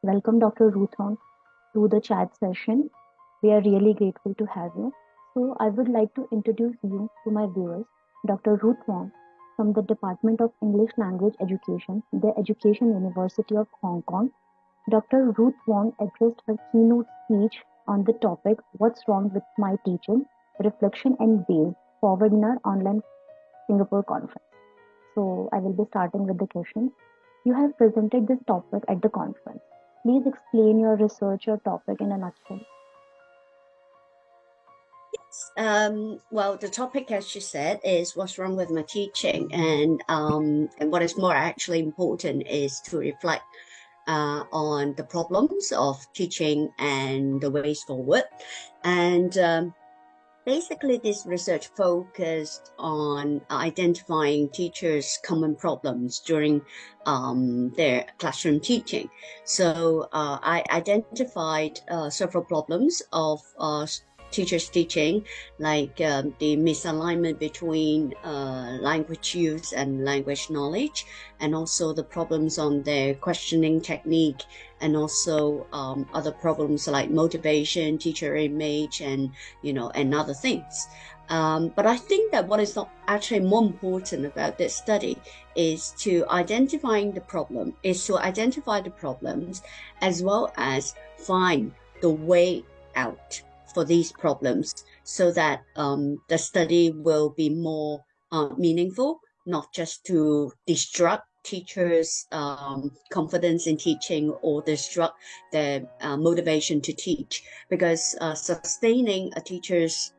Welcome, Dr. Ruth, to the chat session. We are really grateful to have you. So, I would like to introduce you to my viewers, Dr. Ruth Wong from the Department of English Language Education, the Education University of Hong Kong. Dr. Ruth Wong addressed her keynote speech on the topic What's Wrong with My Teaching? Reflection and Ways Forward in our online Singapore conference. So, I will be starting with the questions. You have presented this topic at the conference. Please explain your research or topic in a nutshell. Well, the topic, as you said, is what's wrong with my teaching, and what is more actually important is to reflect on the problems of teaching and the ways forward. And basically, this research focused on identifying teachers' common problems during their classroom teaching. So I identified several problems of teachers teaching, like the misalignment between language use and language knowledge, and also the problems on their questioning technique, and also other problems like motivation, teacher image, and other things. But I think that what is not actually more important about this study is to identify the problems as well as find the way out for these problems, so that the study will be more meaningful, not just to disrupt teachers' confidence in teaching or disrupt their motivation to teach, because sustaining a teacher's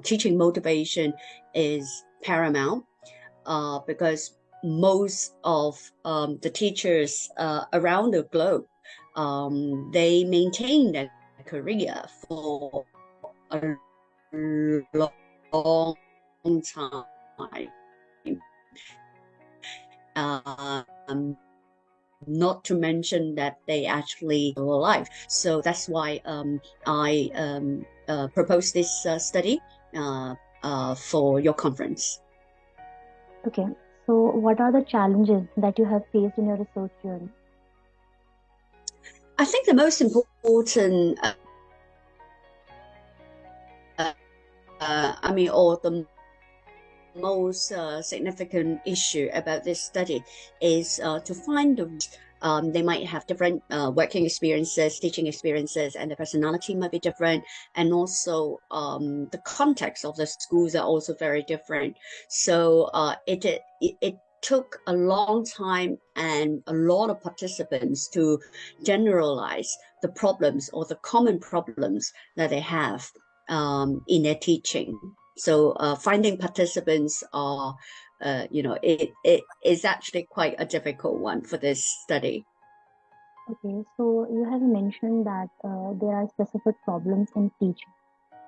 teaching motivation is paramount, because most of the teachers around the globe, they maintain their career for a long time. Not to mention that they actually are alive. So that's why I proposed this study for your conference. Okay, so what are the challenges that you have faced in your research journey? I think the most important, or the most significant issue about this study is to find they might have different working experiences, teaching experiences, and the personality might be different, and also the context of the schools are also very different. So it took a long time and a lot of participants to generalize the problems or the common problems that they have in their teaching. So finding participants are, it is actually quite a difficult one for this study. Okay, so you have mentioned that there are specific problems in teaching,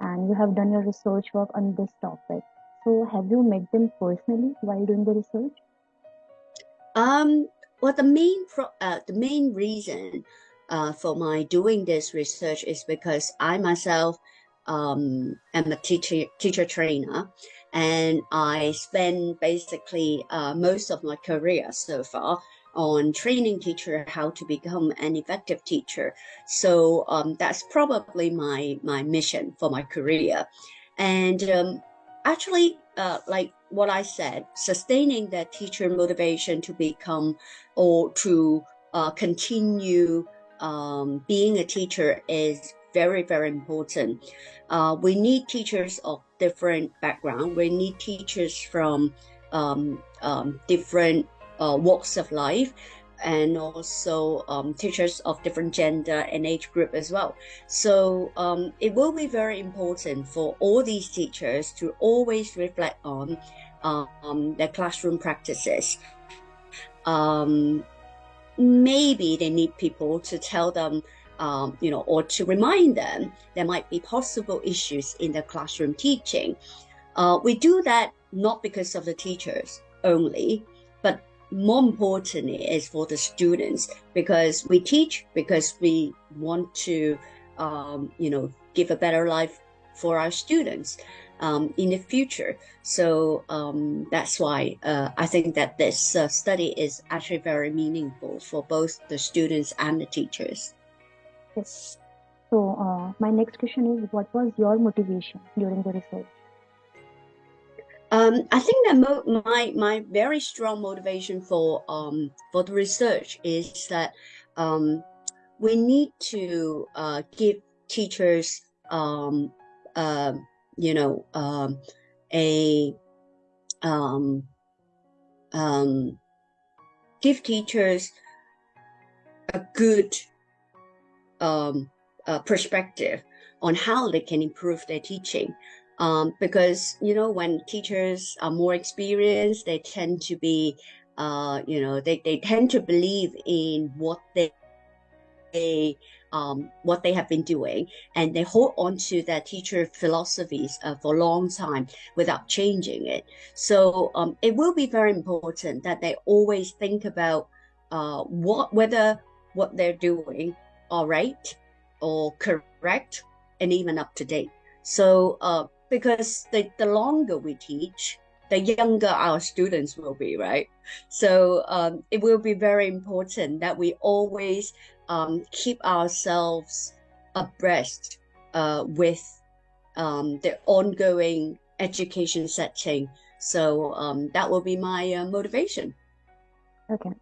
and you have done your research work on this topic. So, have you met them personally while doing the research? Well, the main reason for my doing this research is because I myself am a teacher trainer, and I spend basically most of my career so far on training teacher how to become an effective teacher. So that's probably my mission for my career. And actually, like what I said, sustaining that teacher motivation to become or to continue being a teacher is very, very important. We need teachers of different background. We need teachers from different walks of life, and also teachers of different gender and age group as well. So it will be very important for all these teachers to always reflect on their classroom practices. Maybe they need people to tell them, or to remind them there might be possible issues in their classroom teaching. We do that not because of the teachers only, but more importantly is for the students, because we teach because we want to give a better life for our students. in the future. So that's why I think that this study is actually very meaningful for both the students and the teachers. Yes. So, my next question is, what was your motivation during the research? I think that my very strong motivation for the research is that we need to give teachers uh, you know a um, um, give teachers a good perspective on how they can improve their teaching. Because, when teachers are more experienced, they tend to be, they tend to believe in what they have been doing, and they hold on to their teacher philosophies for a long time without changing it. So it will be very important that they always think about whether what they're doing are right or correct and even up to date. So because the longer we teach, the younger our students will be, right? So it will be very important that we always keep ourselves abreast with the ongoing education setting. So that will be my motivation. Okay.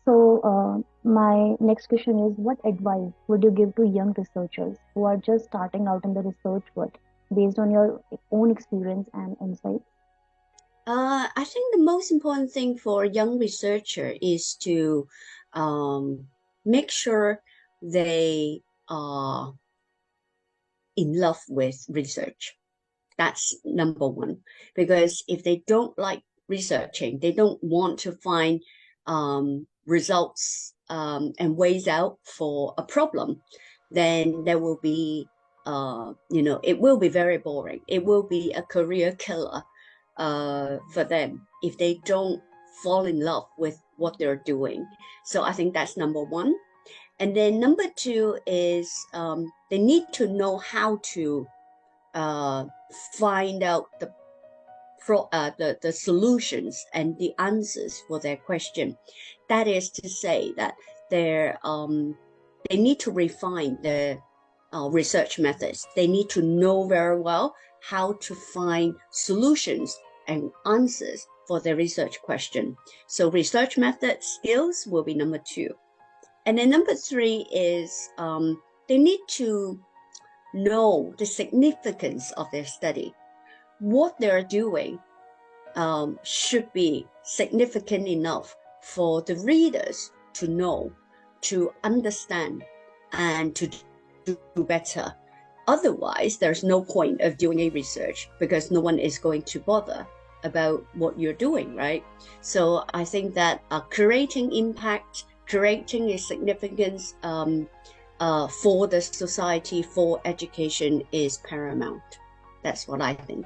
So, my next question is, what advice would you give to young researchers who are just starting out in the research world based on your own experience and insights? I think the most important thing for a young researcher is to make sure they are in love with research. That's number one. Because if they don't like researching, they don't want to find results and ways out for a problem, then there will be, it will be very boring. It will be a career killer for them if they don't fall in love with what they're doing. So I think that's number one. And then number two is they need to know how to uh, find out the solutions and the answers for their question. That is to say that they need to refine their research methods. They need to know very well how to find solutions and answers for their research question. So research method skills will be number two. And then number three is they need to know the significance of their study. What they're doing should be significant enough for the readers to know, to understand, and to do better. Otherwise, there's no point of doing a research because no one is going to bother about what you're doing, right? So I think that creating impact, creating a significance for the society, for education is paramount. That's what I think.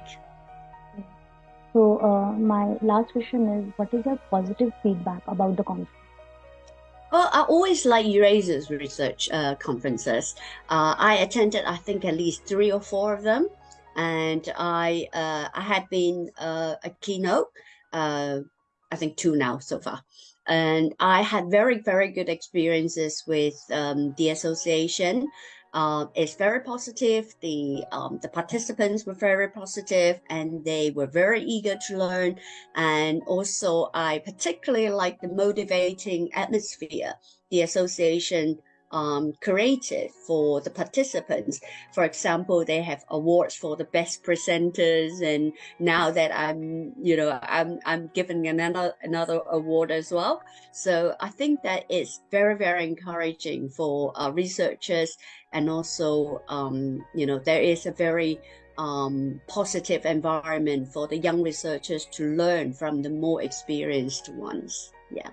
So, my last question is, what is your positive feedback about the conference? Well, I always like Eurasia's research conferences. I attended, I think, at least three or four of them, and I had been a keynote. I think two now so far, and I had very very good experiences with the association. It's very positive. The participants were very positive, and they were very eager to learn. And also, I particularly like the motivating atmosphere the association created for the participants. For example, they have awards for the best presenters, and now that I'm given another award as well. So I think that it's very very encouraging for researchers, and also there is a very positive environment for the young researchers to learn from the more experienced ones. Yeah.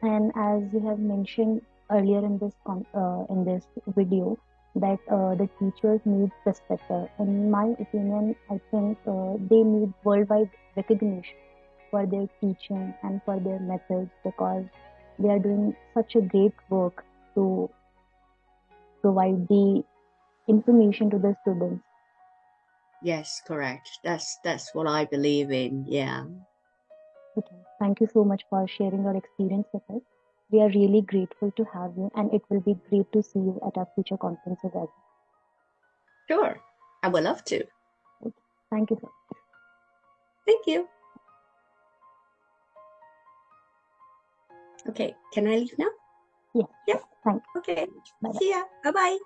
And as you have mentioned earlier in this video, that the teachers need perspective. In my opinion, I think they need worldwide recognition for their teaching and for their methods, because they are doing such a great work to provide the information to the students. Yes, correct. That's what I believe in. Yeah. Okay. Thank you so much for sharing your experience with us. We are really grateful to have you, and it will be great to see you at our future conferences as well. Sure. I would love to. Okay. Thank you so much. Thank you. Okay, can I leave now? Yes, Yeah. sure. Thank you. Okay. Bye bye. See ya. Bye-bye.